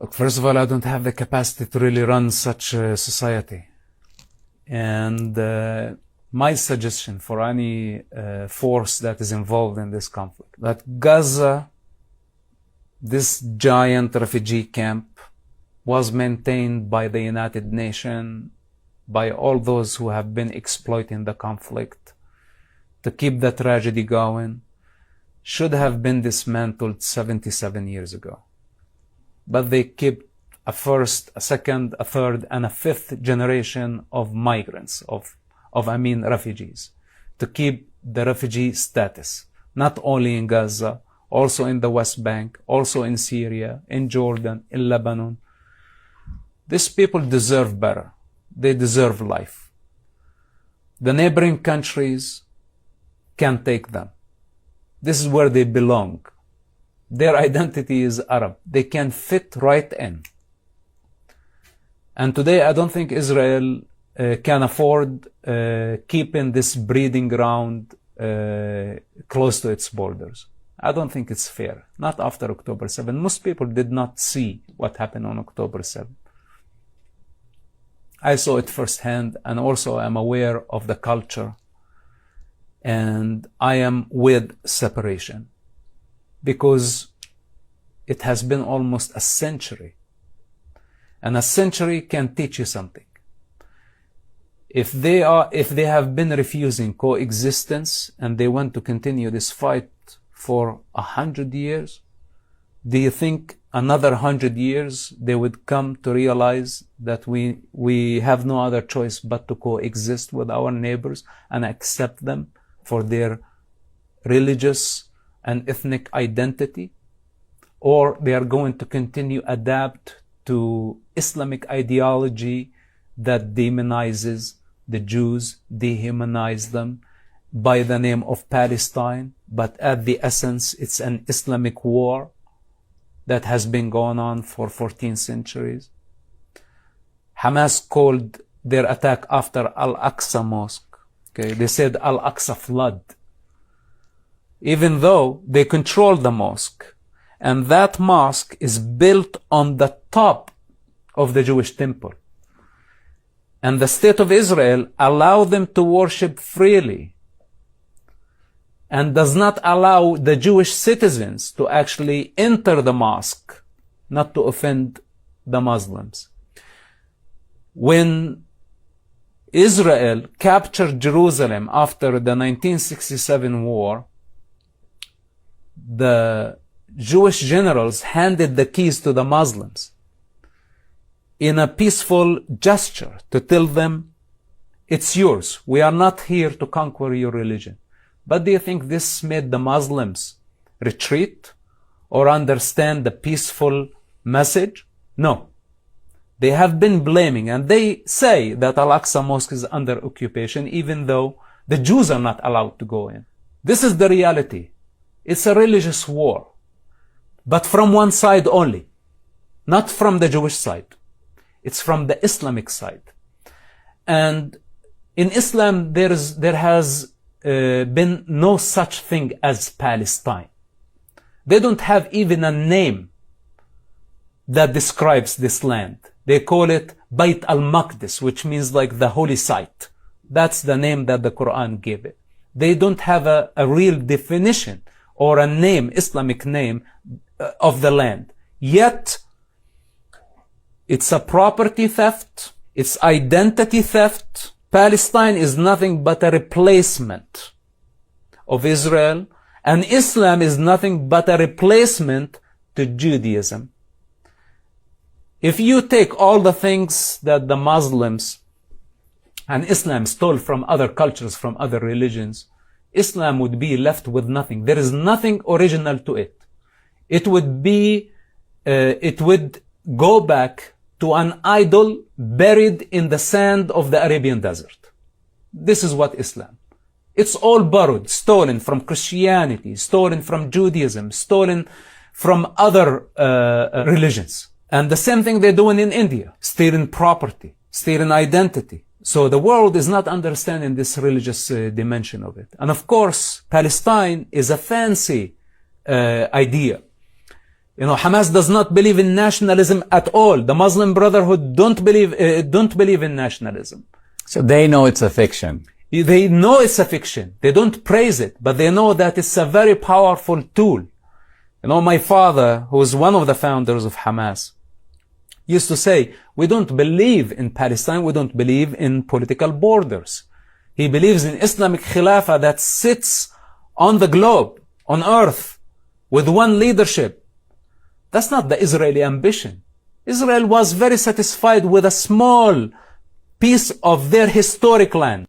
Look, first of all, I don't have the capacity to really run such a society. And my suggestion for any force that is involved in this conflict, that Gaza, this giant refugee camp, was maintained by the United Nations, by all those who have been exploiting the conflict to keep the tragedy going, should have been dismantled 77 years ago. But they kept a first, a second, a third, and a fifth generation of migrants, of refugees, to keep the refugee status, not only in Gaza, also in the West Bank, also in Syria, in Jordan, in Lebanon. These people deserve better. They deserve life. The neighboring countries can't take them. This is where they belong. Their identity is Arab. They can fit right in. And today I don't think Israel can afford keeping this breeding ground close to its borders. I don't think it's fair. Not after October 7. Most people did not see what happened on October 7. I saw it firsthand, and also I'm aware of the culture, and I am with separation, because it has been almost a century, and a century can teach you something. If they have been refusing coexistence and they want to continue this fight for 100 years, do you think another 100 years they would come to realize that we have no other choice but to coexist with our neighbors and accept them for their religious and ethnic identity? Or they are going to continue adapt to Islamic ideology that demonizes the Jews, dehumanize them by the name of Palestine, but at the essence it's an Islamic war that has been going on for 14 centuries. Hamas called their attack after Al-Aqsa Mosque. Okay, they said Al-Aqsa flood, even though they control the mosque, and that mosque is built on the top of the Jewish temple. And the state of Israel allows them to worship freely and does not allow the Jewish citizens to actually enter the mosque, not to offend the Muslims. When Israel captured Jerusalem after the 1967 war, the Jewish generals handed the keys to the Muslims in a peaceful gesture to tell them, it's yours. We are not here to conquer your religion. But do you think this made the Muslims retreat or understand the peaceful message? No. They have been blaming, and they say that Al-Aqsa Mosque is under occupation, even though the Jews are not allowed to go in. This is the reality. It's a religious war, but from one side only, not from the Jewish side. It's from the Islamic side. And in Islam, there has been no such thing as Palestine. They don't have even a name that describes this land. They call it Bayt al-Maqdis, which means like the holy site. That's the name that the Quran gave it. They don't have a real definition or a name, Islamic name of the land. Yet, it's a property theft. It's identity theft. Palestine is nothing but a replacement of Israel, and Islam is nothing but a replacement to Judaism. If you take all the things that the Muslims and Islam stole from other cultures, from other religions, Islam would be left with nothing. There is nothing original to it. It would go back to an idol buried in the sand of the Arabian desert. This is what Islam. It's all borrowed, stolen from Christianity, stolen from Judaism, stolen from other religions. And the same thing they're doing in India, stealing property, stealing identity. So the world is not understanding this religious dimension of it. And of course, Palestine is a fancy idea. You know, Hamas does not believe in nationalism at all. The Muslim Brotherhood don't believe in nationalism. So they know it's a fiction. They know it's a fiction. They don't praise it, but they know that it's a very powerful tool. You know, my father, who is one of the founders of Hamas, used to say, we don't believe in Palestine, we don't believe in political borders. He believes in Islamic Khilafah that sits on the globe, on earth, with one leadership. That's not the Israeli ambition. Israel was very satisfied with a small piece of their historic land.